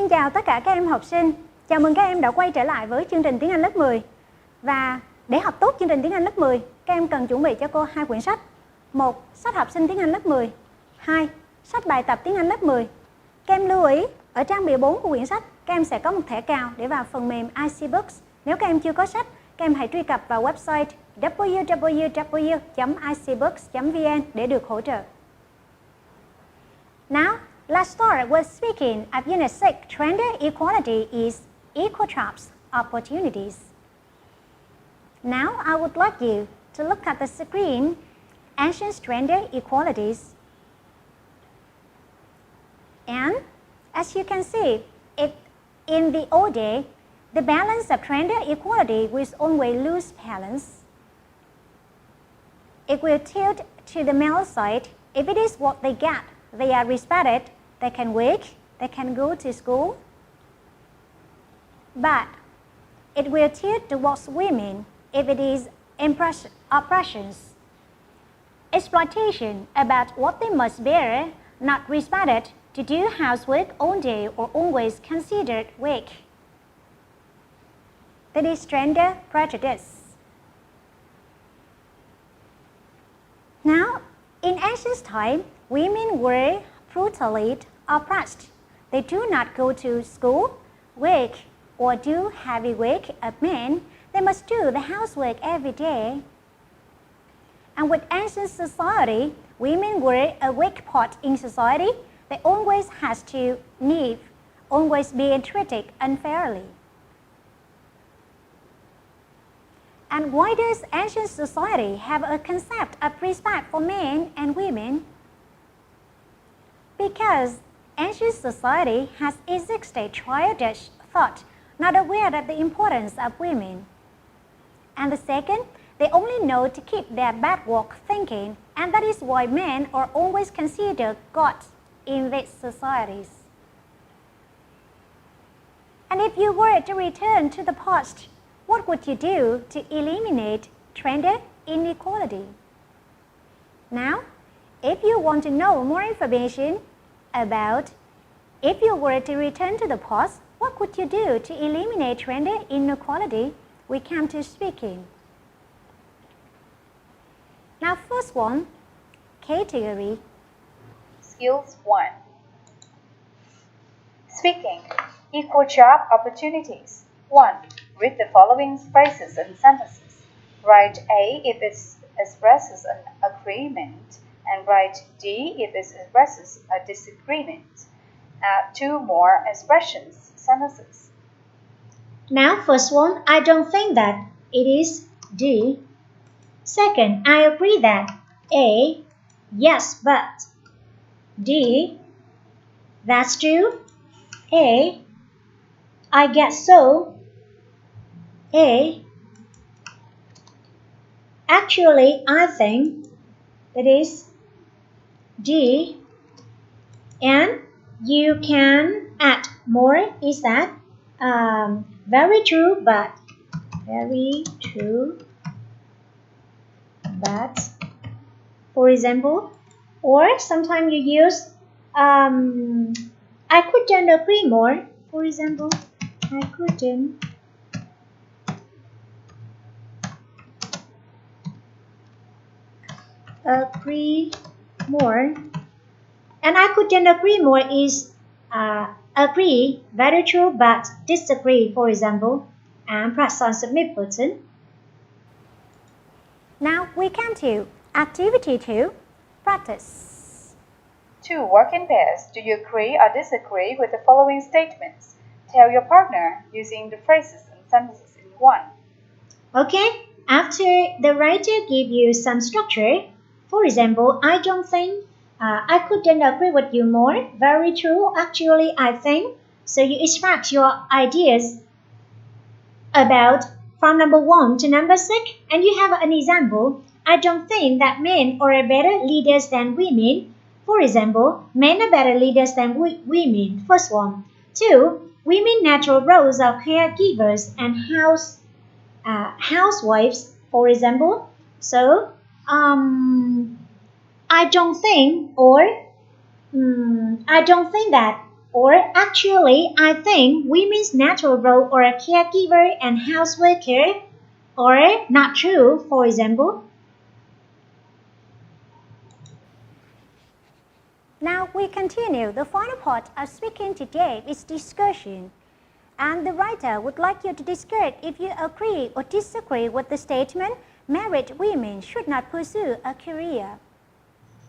Xin chào tất cả các em học sinh. Chào mừng các em đã quay trở lại với chương trình tiếng Anh lớp 10. Và để học tốt chương trình tiếng Anh lớp 10, các em cần chuẩn bị cho cô 2 quyển sách. 1. Sách học sinh tiếng Anh lớp 10. 2. Sách bài tập tiếng Anh lớp 10. Các em lưu ý, ở trang bìa 4 của quyển sách, các em sẽ có một thẻ cào để vào phần mềm IseeBooks. Nếu các em chưa có sách, các em hãy truy cập vào website www.iseebooks.vn để được hỗ trợ. Now, let's start with speaking of Unit 6. Gender equality is equal jobs opportunities. Now, I would like you to look at the screen, ancient gender equalities. And as you can see, in the old day, the balance of gender equality will always lose balance. It will tilt to the male side. If it is what they get, they are respected, they can work, they can go to school. But it will tilt towards women if it is oppressions, exploitation about what they must bear, not respected, to do housework all day or always considered work. That is gender prejudice. Now, in ancient time, women were brutally oppressed. They do not go to school, work, or do heavy work of men. They must do the housework every day. And with ancient society, women were a weak part in society. They always had to live, always being treated unfairly. And why does ancient society have a concept of respect for men and women? Because ancient society has existed childish thought, not aware of the importance of women. And the second, they only know to keep their backward thinking, and that is why men are always considered gods in these societies. And if you were to return to the past, what would you do to eliminate gender inequality? Now, if you want to know more information about if you were to return to the past, what would you do to eliminate gender inequality? We come to speaking. Now, first one, category. Skills 1. Speaking. Equal job opportunities. 1. Read the following phrases and sentences. Write A if it expresses an agreement, and write D if it expresses a disagreement. Add 2 more expressions, sentences. Now, first one, I don't think that it is D. Second, I agree that A, yes, but D, that's true. A, I guess so. A, actually, I think that is D. And you can add more, is that very true, but for example, or sometimes you use I couldn't agree more. For example, I couldn't agree more. And I couldn't agree more is agree, very true, but disagree, for example, and present submit button. Now we come to activity 2, practice. 2. Work in pairs. Do you agree or disagree with the following statements? Tell your partner using the phrases and sentences in 1. Okay, after the writer give you some structure, for example, I don't think, I couldn't agree with you more, very true, actually I think. So you extract your ideas about from number 1 to number 6, and you have an example. I don't think that men are better leaders than women. For example, men are better leaders than women. First one. 2. Women natural roles are caregivers and housewives. For example, so I don't think, or I don't think that Or actually, I think women's natural role are a caregiver and houseworker. Or not true, for example. Now we continue. The final part of speaking today is discussion. And the writer would like you to discuss if you agree or disagree with the statement, married women should not pursue a career.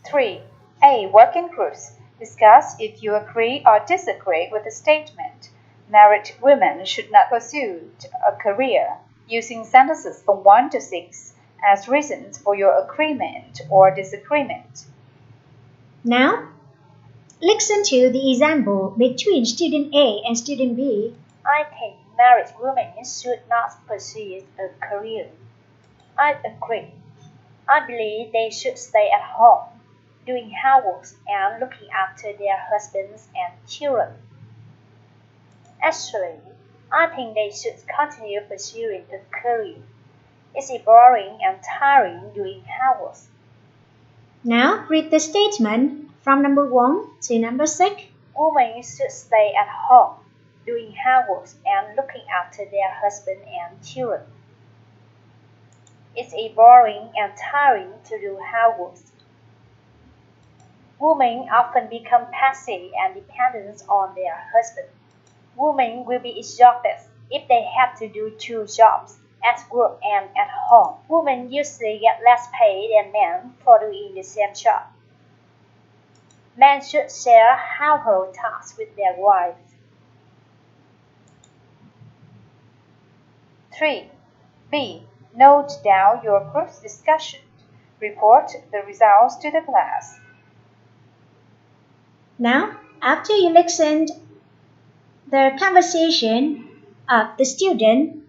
3. A. Working groups. Discuss if you agree or disagree with the statement, married women should not pursue a career, using sentences from 1 to 6 as reasons for your agreement or disagreement. Now, listen to the example between student A and student B. I think married women should not pursue a career. I agree. I believe they should stay at home, doing housework and looking after their husbands and children. Actually, I think they should continue pursuing a career. It's boring and tiring doing housework. Now, read the statement from number 1 to number 6. Women should stay at home, doing housework and looking after their husband and children. It's boring and tiring to do housework. Women often become passive and dependent on their husband. Women will be exhausted if they have to do 2 jobs, at work and at home. Women usually get less pay than men for doing the same job. Men should share household tasks with their wives. 3. B. Note down your group's discussion. Report the results to the class. Now, after you listened the conversation of the student,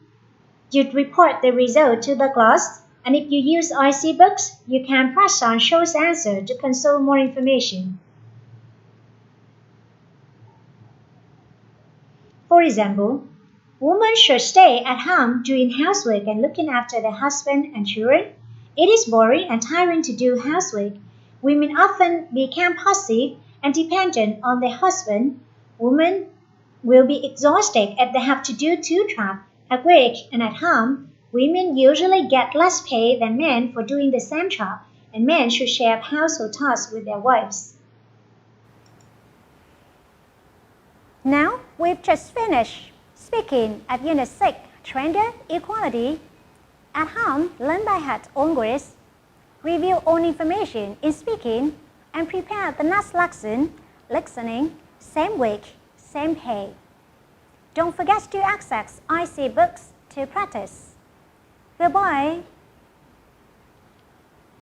you'd report the result to the class. And if you use IseeBooks, you can press on Show Answer to consult more information. For example, women should stay at home doing housework and looking after their husband and children. It is boring and tiring to do housework. Women often become passive and dependent on their husband. Women will be exhausted if they have to do 2 jobs, at work and at home. Women usually get less pay than men for doing the same job, and men should share household tasks with their wives. Now we've just finished speaking at Unit 6, Gender Equality. At home, learn by heart always. Review all information in speaking and prepare the next lesson, listening, same week, same pay. Don't forget to access IseeBooks to practice. Goodbye.